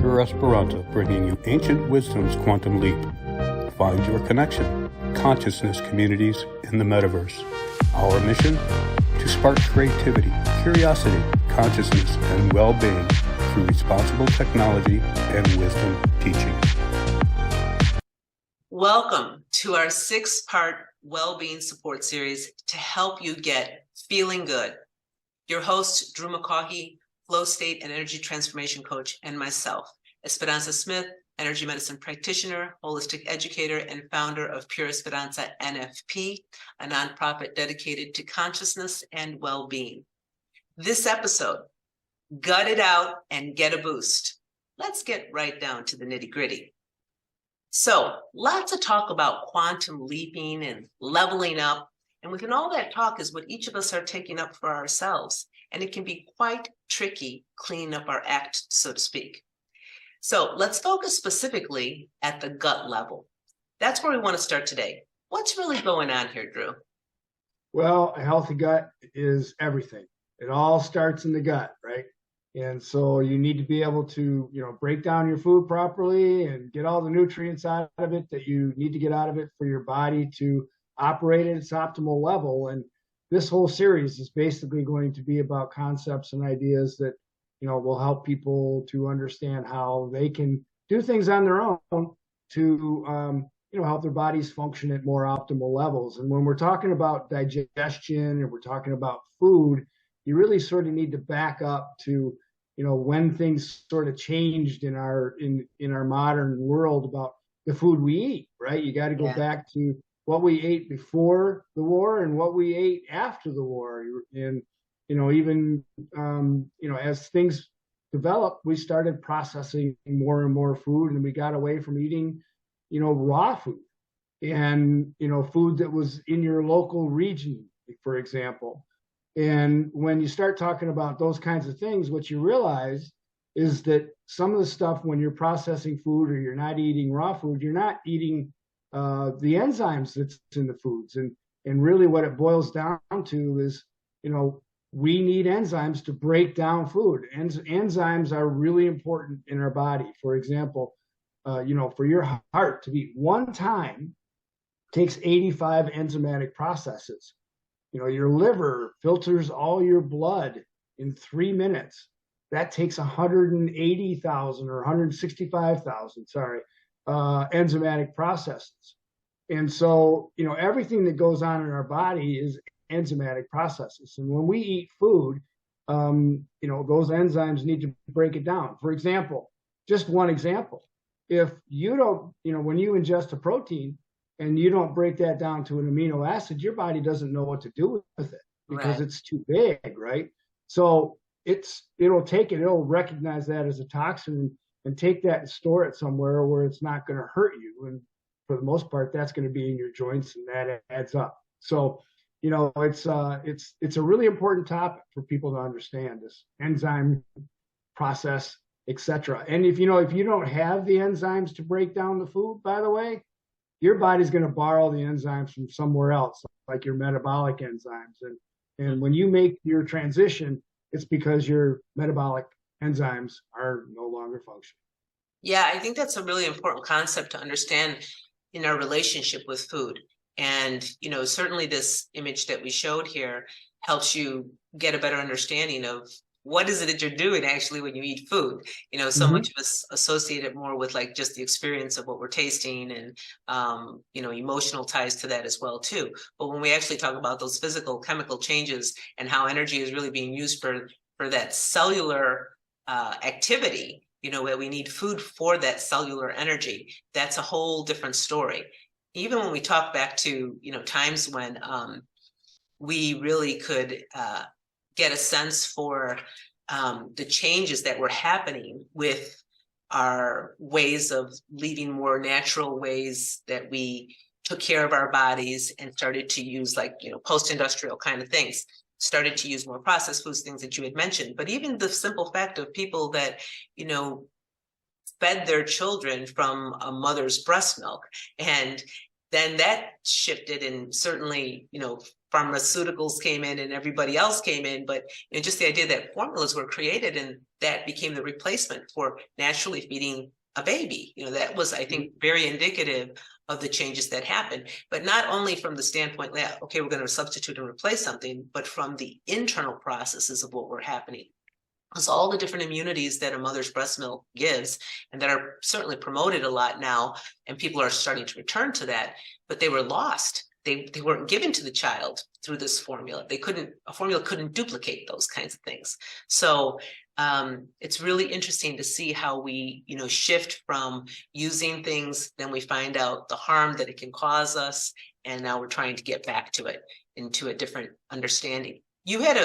PureEsperanza, bringing you ancient wisdom's quantum leap. Find your connection, consciousness communities in the metaverse. Our mission? To spark creativity, curiosity, consciousness, and well-being through responsible technology and wisdom teaching. Welcome to our 6-part well-being support series to help you get feeling good. Your host, Drew McCaughey, flow state and energy transformation coach, and myself, Esperanza Smith, energy medicine practitioner, holistic educator, and founder of PureEsperanza NFP, a nonprofit dedicated to consciousness and well-being. This episode, gut it out and get a boost. Let's get right down to the nitty-gritty. So lots of talk about quantum leaping and leveling up. And within all that talk is what each of us are taking up for ourselves. And it can be quite tricky cleaning up our act, so to speak. So let's focus specifically at the gut level. That's where we want to start today. What's really going on here, Drew? Well, a healthy gut is everything. It all starts in the gut, right? And so you need to be able to, break down your food properly and get all the nutrients out of it that you need to get out of it for your body to operate at its optimal level. And this whole series is basically going to be about concepts and ideas that, will help people to understand how they can do things on their own to, help their bodies function at more optimal levels. And when we're talking about digestion and we're talking about food, you really sort of need to back up to, when things sort of changed in our modern world about the food we eat, right? You got to go back to what we ate before the war and what we ate after the war. And, even, as things developed, we started processing more and more food, and we got away from eating, raw food and, food that was in your local region, for example. And when you start talking about those kinds of things, what you realize is that some of the stuff when you're processing food or you're not eating raw food, you're not eating the enzymes that's in the foods. And really what it boils down to is, we need enzymes to break down food. Enzymes are really important in our body. For example, for your heart to beat one time takes 85 enzymatic processes. Your liver filters all your blood in 3 minutes. That takes 180,000 or 165,000, enzymatic processes. And so, everything that goes on in our body is enzymatic processes. And when we eat food, those enzymes need to break it down. For example, just one example, if you don't, when you ingest a protein, and you don't break that down to an amino acid, your body doesn't know what to do with it because it's too big, right? So it'll recognize that as a toxin and take that and store it somewhere where it's not going to hurt you. And for the most part, that's going to be in your joints, and that adds up. So, it's a really important topic for people to understand, this enzyme process, etc. And if you don't have the enzymes to break down the food, by the way, your body's going to borrow the enzymes from somewhere else, like your metabolic enzymes. And when you make your transition, it's because your metabolic enzymes are no longer functioning. Yeah, I think that's a really important concept to understand in our relationship with food. And, certainly this image that we showed here helps you get a better understanding of what is it that you're doing actually when you eat food. So much of us associate it more with like just the experience of what we're tasting and, emotional ties to that as well too. But when we actually talk about those physical chemical changes and how energy is really being used for that cellular activity, where we need food for that cellular energy, that's a whole different story. Even when we talk back to, times when we really could get a sense for the changes that were happening with our ways of leading more natural ways that we took care of our bodies and started to use post-industrial kind of things, started to use more processed foods, things that you had mentioned. But even the simple fact of people that, fed their children from a mother's breast milk, and then that shifted, and certainly, pharmaceuticals came in and everybody else came in, but just the idea that formulas were created and that became the replacement for naturally feeding a baby. That was, I think, very indicative of the changes that happened, but not only from the standpoint that, okay, we're going to substitute and replace something, but from the internal processes of what were happening. Because all the different immunities that a mother's breast milk gives, and that are certainly promoted a lot now, and people are starting to return to that, but they were lost. They weren't given to the child through this formula. A formula couldn't duplicate those kinds of things. So it's really interesting to see how we, shift from using things, then we find out the harm that it can cause us, and now we're trying to get back to it into a different understanding. You had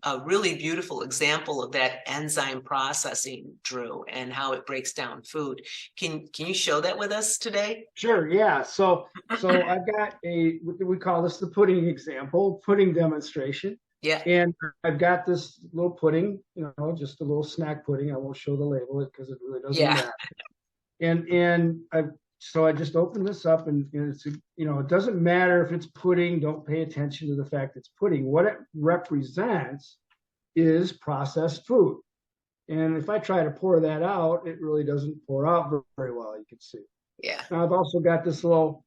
a really beautiful example of that enzyme processing, Drew, and how it breaks down food. Can you show that with us today? Sure, yeah. So I've got we call this the pudding example, pudding demonstration. Yeah. And I've got this little pudding, just a little snack pudding. I won't show the label because it really doesn't matter. And I just opened this up, and it's, it doesn't matter if it's pudding. Don't pay attention to the fact it's pudding. What it represents is processed food. And if I try to pour that out, it really doesn't pour out very well, you can see. Yeah. Now I've also got this little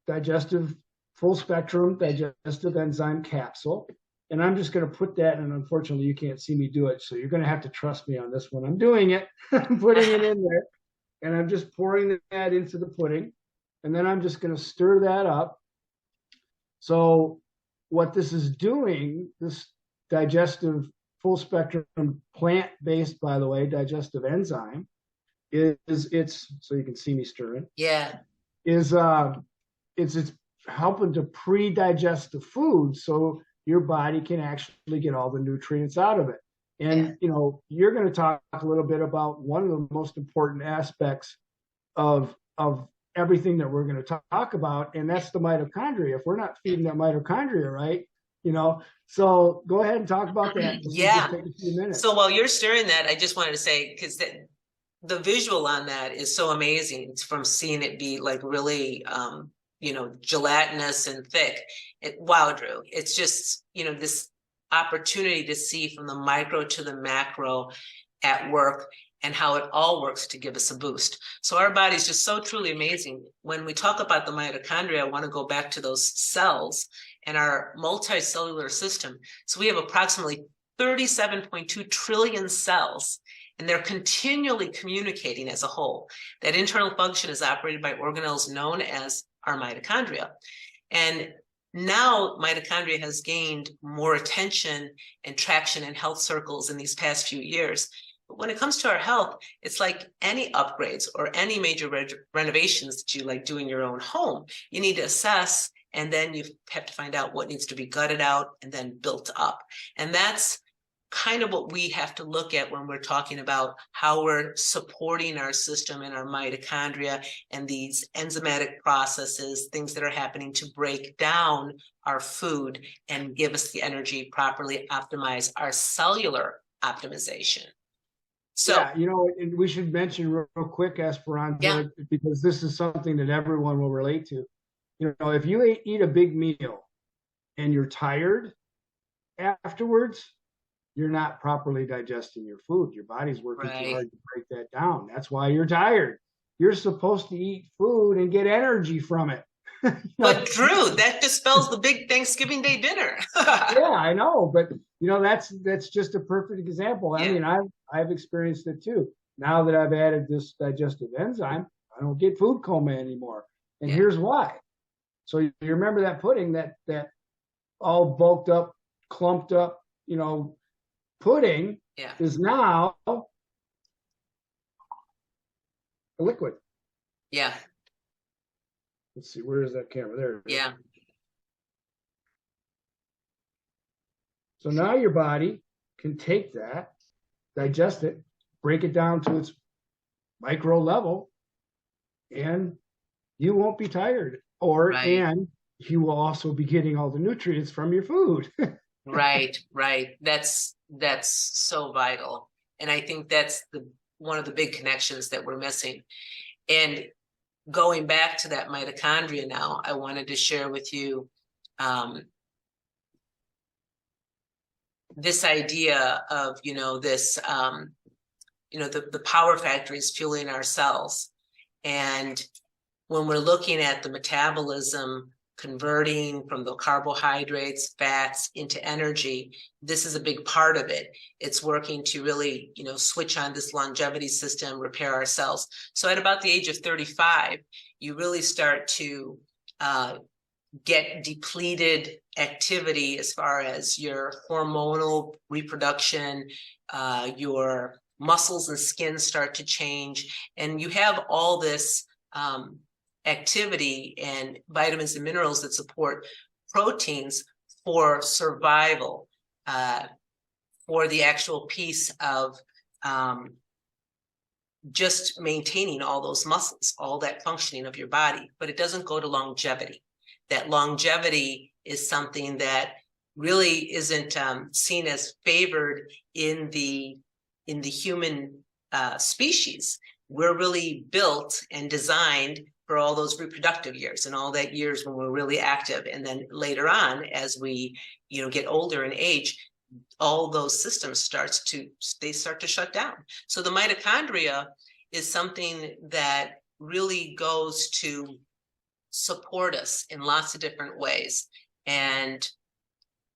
digestive, full spectrum digestive enzyme capsule. And I'm just going to put that, and unfortunately you can't see me do it, so you're going to have to trust me on this one. I'm doing it. I'm putting it in there. And I'm just pouring that into the pudding. And then I'm just going to stir that up. So what this is doing, this digestive, full spectrum, plant-based, by the way, digestive enzyme, it's so you can see me stirring. Yeah. It's helping to pre-digest the food so your body can actually get all the nutrients out of it. And, you're going to talk a little bit about one of the most important aspects of everything that we're going to talk about, and that's the mitochondria. If we're not feeding that mitochondria right, so go ahead and talk about that. Yeah. Take a few minutes. So while you're stirring that, I just wanted to say, because the visual on that is so amazing. It's from seeing it be like really, gelatinous and thick. Wow, Drew. It's just, this opportunity to see from the micro to the macro at work and how it all works to give us a boost. So our body's just so truly amazing. When we talk about the mitochondria, I want to go back to those cells and our multicellular system. So we have approximately 37.2 trillion cells, and they're continually communicating as a whole. That internal function is operated by organelles known as our mitochondria. And now mitochondria has gained more attention and traction in health circles in these past few years. But when it comes to our health, it's like any upgrades or any major renovations that you like do in your own home. You need to assess, and then you have to find out what needs to be gutted out and then built up. And that's kind of what we have to look at when we're talking about how we're supporting our system and our mitochondria and these enzymatic processes, things that are happening to break down our food and give us the energy, properly optimize our cellular optimization. So, yeah, and we should mention real quick, Esperanza, because this is something that everyone will relate to. If you eat a big meal and you're tired afterwards, you're not properly digesting your food. Your body's working too hard to break that down. That's why you're tired. You're supposed to eat food and get energy from it. But Drew, that dispels the big Thanksgiving Day dinner. Yeah, I know, but that's just a perfect example. I mean, I've experienced it too. Now that I've added this digestive enzyme, I don't get food coma anymore. And here's why. So you remember that pudding, that all bulked up, clumped up, pudding is now a liquid. Yeah. Let's see, where is that camera? There. Yeah. So now your body can take that, digest it, break it down to its micro level, and you won't be tired. And you will also be getting all the nutrients from your food. Right. That's so vital. And I think that's one of the big connections that we're missing. And going back to that mitochondria now, I wanted to share with you this idea of, this, the power factories fueling our cells. And when we're looking at the metabolism converting from the carbohydrates, fats into energy, this is a big part of it. It's working to really, switch on this longevity system, repair our cells. So at about the age of 35, you really start to get depleted activity as far as your hormonal reproduction, your muscles and skin start to change, and you have all this activity and vitamins and minerals that support proteins for survival, for the actual piece of just maintaining all those muscles, all that functioning of your body, but it doesn't go to longevity. That longevity is something that really isn't seen as favored in the human species. We're really built and designed for all those reproductive years and all that years when we're really active. And then later on, as we, get older in age, all those systems start to shut down. So the mitochondria is something that really goes to support us in lots of different ways. And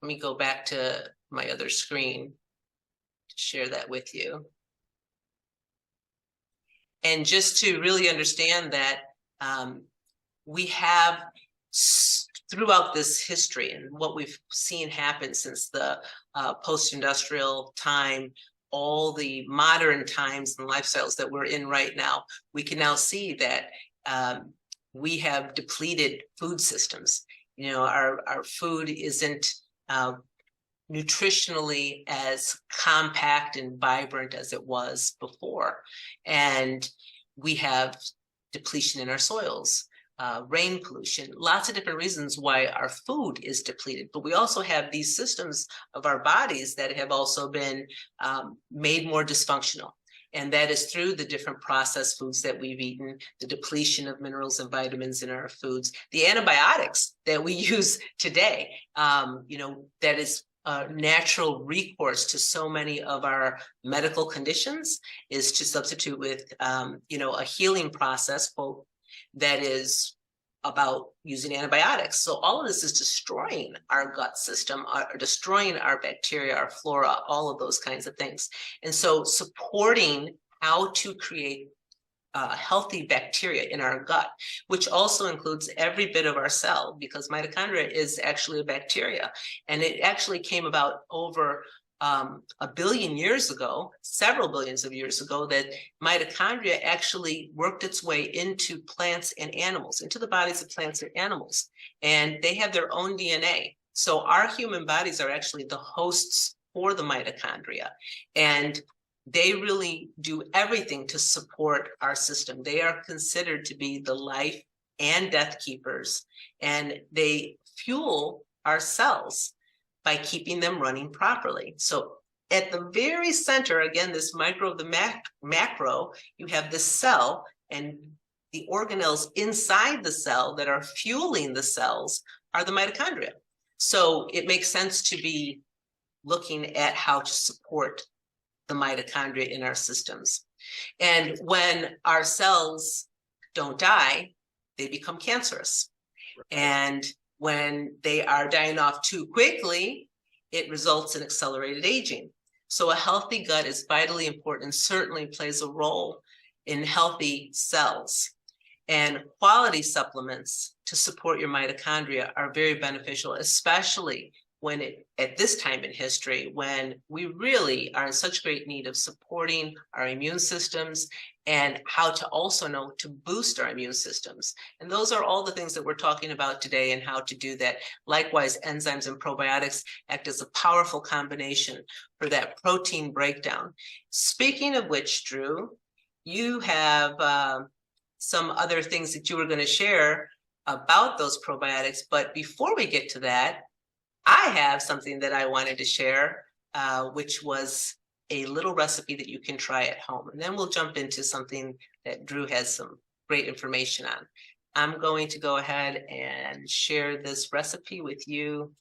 let me go back to my other screen to share that with you. And just to really understand that we have, throughout this history and what we've seen happen since the post-industrial time, all the modern times and lifestyles that we're in right now, we can now see that we have depleted food systems. Our food isn't nutritionally as compact and vibrant as it was before. And we have depletion in our soils, rain pollution, lots of different reasons why our food is depleted. But we also have these systems of our bodies that have also been made more dysfunctional. And that is through the different processed foods that we've eaten, the depletion of minerals and vitamins in our foods, the antibiotics that we use today, that is a natural recourse to so many of our medical conditions, is to substitute with, a healing process that is about using antibiotics. So all of this is destroying our gut system, destroying our bacteria, our flora, all of those kinds of things. And so supporting how to create healthy bacteria in our gut, which also includes every bit of our cell, because mitochondria is actually a bacteria. And it actually came about over a billion years ago, several billions of years ago, that mitochondria actually worked its way into plants and animals, into the bodies of plants and animals. And they have their own DNA. So our human bodies are actually the hosts for the mitochondria. And they really do everything to support our system. They are considered to be the life and death keepers, and they fuel our cells by keeping them running properly. So at the very center, again, this micro of the macro, you have this cell, and the organelles inside the cell that are fueling the cells are the mitochondria. So it makes sense to be looking at how to support the mitochondria in our systems. And when our cells don't die, they become cancerous. And when they are dying off too quickly, it results in accelerated aging. So a healthy gut is vitally important and certainly plays a role in healthy cells. And quality supplements to support your mitochondria are very beneficial, especially at this time in history, when we really are in such great need of supporting our immune systems and how to also know to boost our immune systems. And those are all the things that we're talking about today and how to do that. Likewise, enzymes and probiotics act as a powerful combination for that protein breakdown. Speaking of which, Drew, you have some other things that you were going to share about those probiotics. But before we get to that, I have something that I wanted to share, which was a little recipe that you can try at home. And then we'll jump into something that Drew has some great information on. I'm going to go ahead and share this recipe with you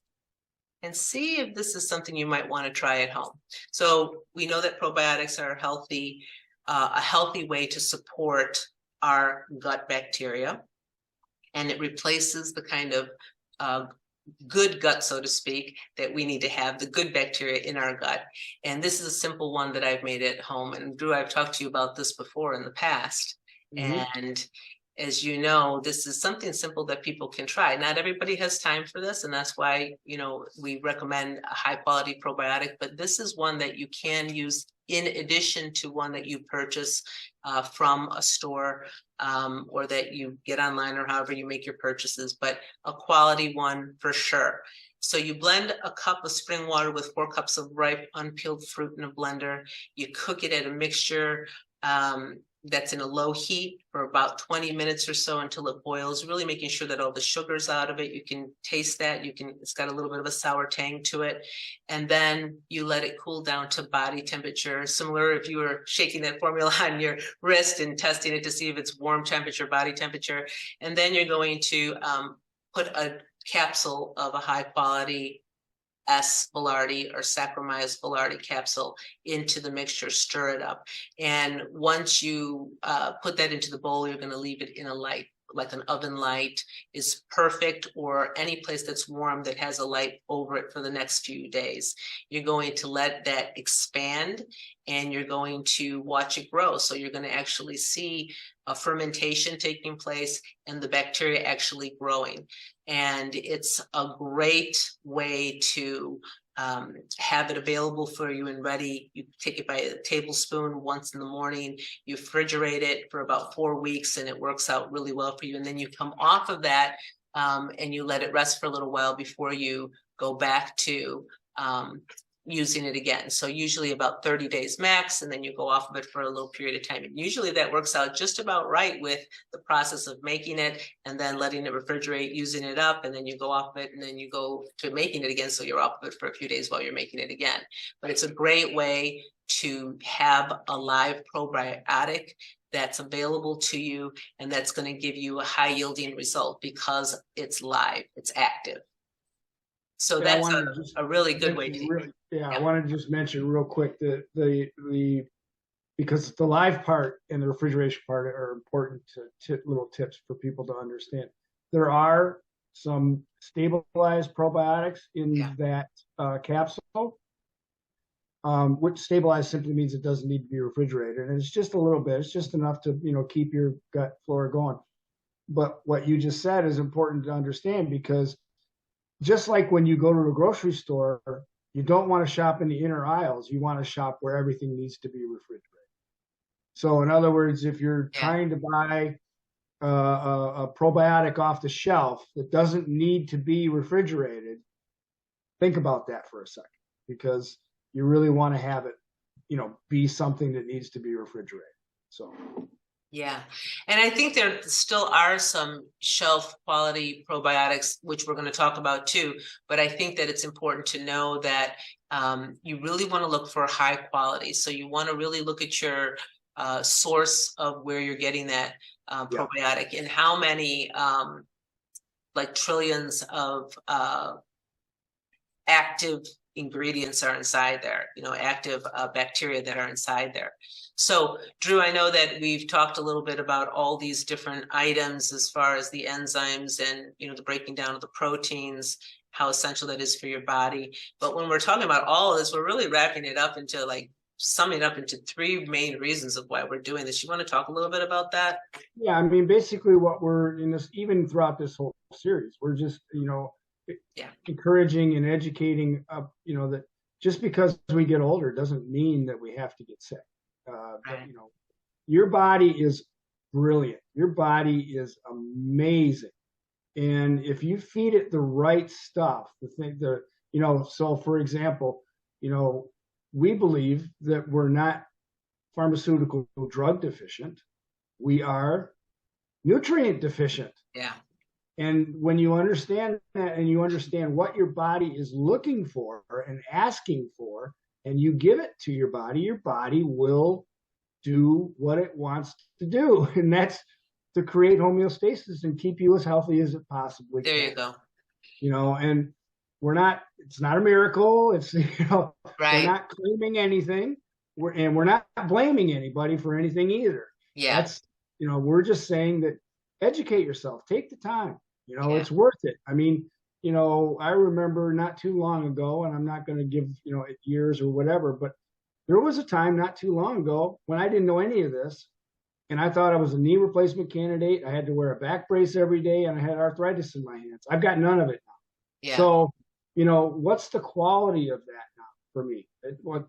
and see if this is something you might want to try at home. So we know that probiotics are a healthy way to support our gut bacteria, and it replaces the kind of good gut, so to speak, that we need to have, the good bacteria in our gut. And this is a simple one that I've made at home. And Drew, I've talked to you about this before in the past. And as you know, this is something simple that people can try. Not everybody has time for this, and that's why, you know, we recommend a high quality probiotic, but this is one that you can use in addition to one that you purchase from a store or that you get online, or however you make your purchases, but a quality one for sure. So you blend a cup of spring water with 4 cups of ripe unpeeled fruit in a blender. You cook it at a mixture that's in a low heat for about 20 minutes or so until it boils, really making sure that all the sugar's out of it. You can taste that. It's got a little bit of a sour tang to it. And then you let it cool down to body temperature, similar if you were shaking that formula on your wrist and testing it to see if it's warm temperature, body temperature. And then you're going to put a capsule of a high quality S. boulardii or Saccharomyces boulardii capsule into the mixture, stir it up. And once you put that into the bowl, you're going to leave it in a light, like an oven light is perfect, or any place that's warm that has a light over it for the next few days. You're going to let that expand and you're going to watch it grow. So you're going to actually see a fermentation taking place and the bacteria actually growing. And it's a great way to have it available for you and ready. You take it by a tablespoon once in the morning, you refrigerate it for about 4 weeks, and it works out really well for you. And then you come off of that and you let it rest for a little while before you go back to using it again. So usually about 30 days max, and then you go off of it for a little period of time. And usually that works out just about right with the process of making it and then letting it refrigerate, using it up, and then you go off of it and then you go to making it again. So you're off of it for a few days while you're making it again. But it's a great way to have a live probiotic that's available to you, and that's going to give you a high yielding result because it's live, it's active. So that's a really good way to. I want to just mention real quick that because the live part and the refrigeration part are important little tips for people to understand. There are some stabilized probiotics in that capsule, which stabilized simply means it doesn't need to be refrigerated, and it's just a little bit. It's just enough to keep your gut flora going. But what you just said is important to understand, because just like when you go to a grocery store, you don't want to shop in the inner aisles. You want to shop where everything needs to be refrigerated. So in other words, if you're trying to buy a probiotic off the shelf that doesn't need to be refrigerated, think about that for a second, because you really want to have it, be something that needs to be refrigerated. So. Yeah. And I think there still are some shelf quality probiotics, which we're going to talk about too. But I think that it's important to know that you really want to look for high quality. So you want to really look at your source of where you're getting that probiotic and how many like trillions of active ingredients are inside there, active bacteria that are inside there. So Drew, I know that we've talked a little bit about all these different items as far as the enzymes and, the breaking down of the proteins, how essential that is for your body. But when we're talking about all of this, we're really wrapping it up into summing up into 3 main reasons of why we're doing this. You want to talk a little bit about that? Yeah, I mean, basically what we're in this, even throughout this whole series, we're just, encouraging and educating, that just because we get older doesn't mean that we have to get sick. But, your body is brilliant. Your body is amazing. And if you feed it the right stuff, so for example, we believe that we're not pharmaceutical drug deficient. We are nutrient deficient. Yeah. And when you understand that and you understand what your body is looking for and asking for, and you give it to your body will do what it wants to do. And that's to create homeostasis and keep you as healthy as it possibly There can. you go. And it's not a miracle. It's, we're Right. not claiming anything. We're not blaming anybody for anything either. Yeah. We're just saying that educate yourself, take the time, Yeah. it's worth it. I mean, I remember not too long ago, and I'm not going to give, years or whatever, but there was a time not too long ago when I didn't know any of this. And I thought I was a knee replacement candidate. I had to wear a back brace every day, and I had arthritis in my hands. I've got none of it now. Yeah. So, what's the quality of that now for me?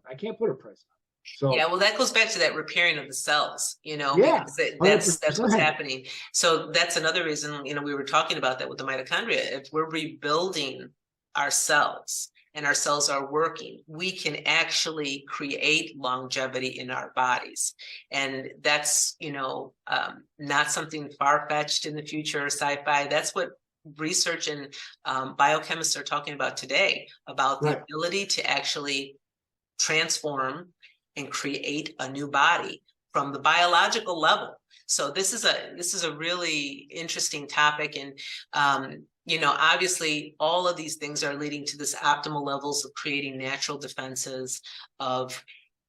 I can't put a price on it. So yeah, well, that goes back to that repairing of the cells, Yeah, because that's what's 100%. happening. So that's another reason, we were talking about that with the mitochondria. If we're rebuilding our cells and our cells are working, we can actually create longevity in our bodies. And that's, not something far-fetched in the future or sci-fi. That's what research and biochemists are talking about today, about the Right. ability to actually transform and create a new body from the biological level. So this is a really interesting topic. And, obviously all of these things are leading to this optimal levels of creating natural defenses, of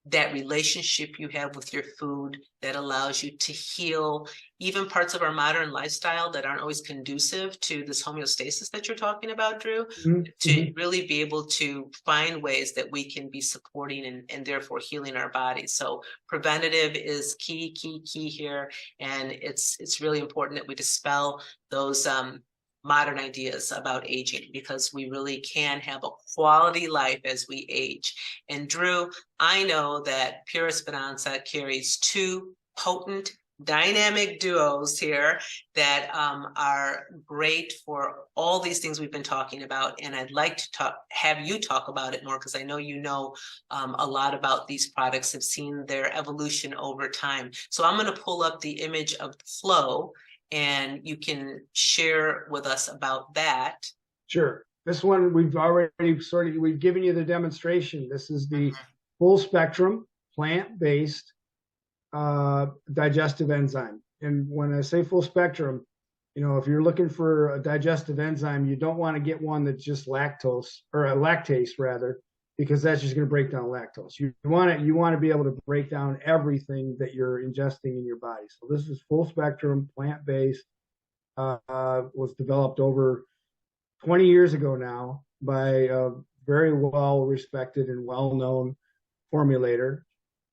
that relationship you have with your food that allows you to heal even parts of our modern lifestyle that aren't always conducive to this homeostasis that you're talking about, Drew, Mm-hmm. to really be able to find ways that we can be supporting and therefore healing our bodies. So preventative is key here. And it's really important that we dispel those modern ideas about aging, because we really can have a quality life as we age. And Drew, I know that PureEsperanza carries two potent dynamic duos here that are great for all these things we've been talking about. And I'd like to have you talk about it more, because I know a lot about these products, have seen their evolution over time. So I'm going to pull up the image of the flow, and you can share with us about that. Sure. This one we've given you the demonstration. This is the full spectrum plant-based digestive enzyme. And when I say full spectrum, if you're looking for a digestive enzyme, you don't want to get one that's just lactase rather, because that's just going to break down lactose. You want to be able to break down everything that you're ingesting in your body. So this is full spectrum, plant-based, was developed over 20 years ago now by a very well respected and well-known formulator,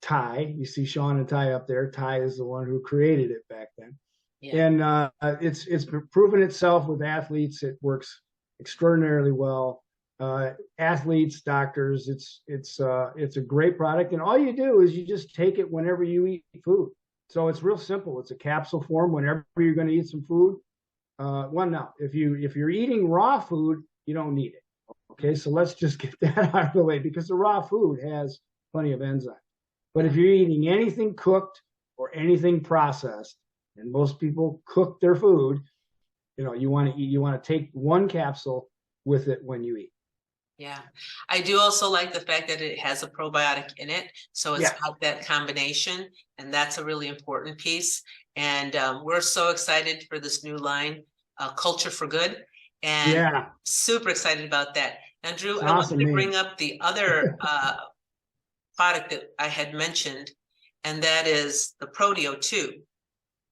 Ty. You see Sean and Ty up there. Ty is the one who created it back then. Yeah. And it's proven itself with athletes. It works extraordinarily well. Athletes, doctors, it's a great product. And all you do is you just take it whenever you eat food. So it's real simple. It's a capsule form whenever you're going to eat some food. Now, if you're eating raw food, you don't need it. Okay, so let's just get that out of the way, because the raw food has plenty of enzymes. But if you're eating anything cooked or anything processed, and most people cook their food, you want to take one capsule with it when you eat. Yeah, I do also like the fact that it has a probiotic in it. So it's got that combination, and that's a really important piece. And we're so excited for this new line, Culture for Good, and super excited about that. Now, Drew, I wanted to bring up the other product that I had mentioned, and that is the Proteo 2.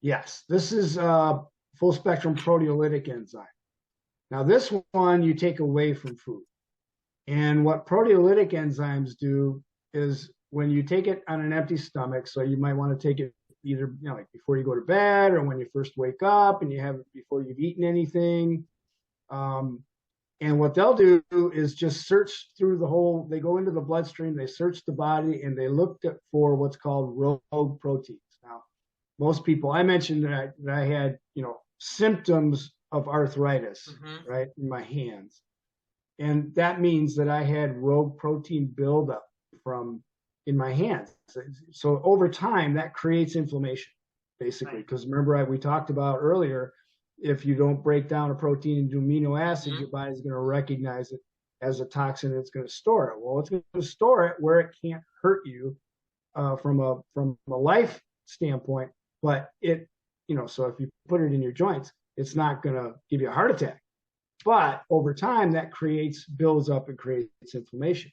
Yes, this is full spectrum proteolytic enzyme. Now, this one you take away from food. And what proteolytic enzymes do is, when you take it on an empty stomach, so you might want to take it either like before you go to bed, or when you first wake up, and you have it before you've eaten anything. And what they'll do is just search through they go into the bloodstream, they search the body, and they look for what's called rogue proteins. Now, most people, I mentioned that I had, symptoms of arthritis, right, in my hands. And that means that I had rogue protein buildup in my hands. So over time, that creates inflammation, basically. Because remember, we talked about earlier, if you don't break down a protein into amino acids, your body's going to recognize it as a toxin, and it's going to store it. Well, it's going to store it where it can't hurt you from a life standpoint, but it so if you put it in your joints, it's not going to give you a heart attack. But over time, that builds up and creates inflammation.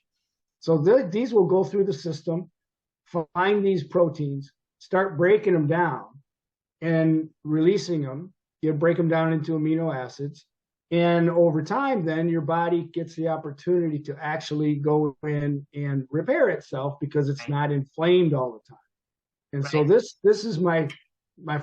So these will go through the system, find these proteins, start breaking them down and releasing them. You break them down into amino acids. And over time, then your body gets the opportunity to actually go in and repair itself because it's not inflamed all the time. And so this is my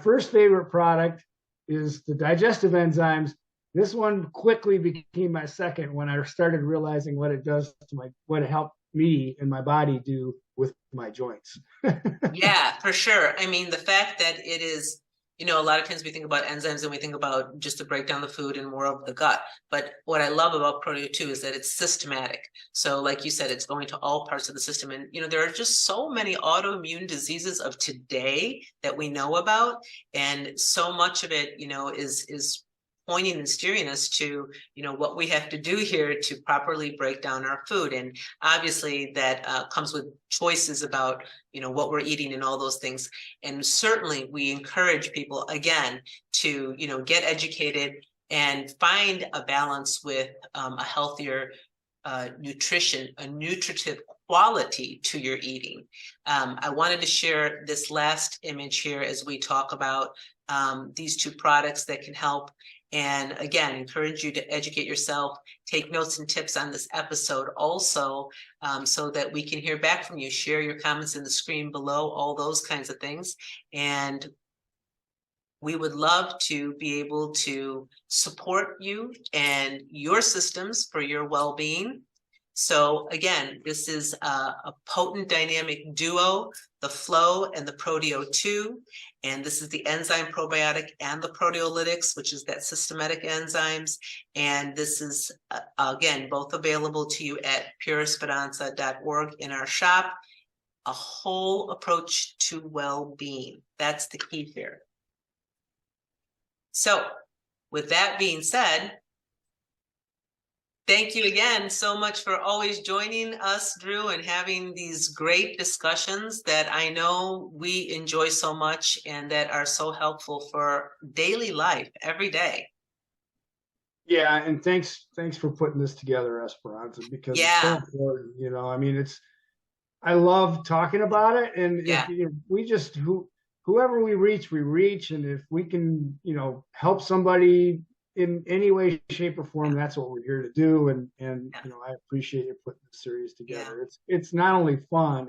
first favorite product is the digestive enzymes. This one quickly became my second when I started realizing what it does to what it helped me and my body do with my joints. Yeah, for sure. I mean, the fact that it is, a lot of times we think about enzymes and we think about just to break down the food and more of the gut. But what I love about Prodeo 2 is that it's systematic. So like you said, it's going to all parts of the system. And, there are just so many autoimmune diseases of today that we know about. And so much of it, is pointing and steering us to, what we have to do here to properly break down our food. And obviously that comes with choices about, what we're eating and all those things. And certainly we encourage people, again, to, get educated and find a balance with a healthier nutrition, a nutritive quality to your eating. I wanted to share this last image here as we talk about these two products that can help. And again, encourage you to educate yourself, take notes and tips on this episode also, so that we can hear back from you. Share your comments in the screen below, all those kinds of things. And we would love to be able to support you and your systems for your well-being. So again, this is a potent dynamic duo, the Flow and the Prodeo 2. And this is the enzyme probiotic and the proteolytics, which is that systematic enzymes. And this is, again, both available to you at PureEsperanza.org in our shop. A whole approach to well-being. That's the key here. So with that being said, thank you again so much for always joining us, Drew, and having these great discussions that I know we enjoy so much and that are so helpful for daily life every day. Yeah, and thanks for putting this together, Esperanza, because it's so important. I mean, I love talking about it, and if we just whoever we reach, and if we can, help somebody in any way, shape, or form, that's what we're here to do. And I appreciate you putting the series together. It's not only fun,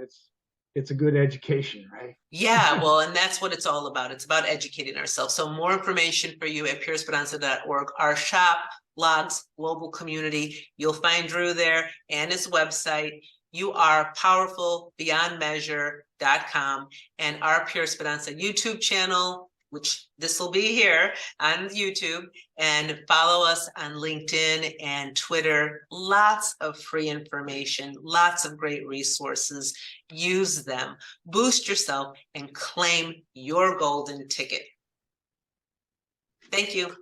it's a good education, right? Yeah, well, and that's what it's all about. It's about educating ourselves. So more information for you at PureEsperanza.org, our shop, blogs, global community. You'll find Drew there and his website. You are powerful beyond measure.com, and our Pure Esperanza YouTube channel, which this will be here on YouTube, and follow us on LinkedIn and Twitter. Lots of free information, lots of great resources. Use them, boost yourself, and claim your golden ticket. Thank you.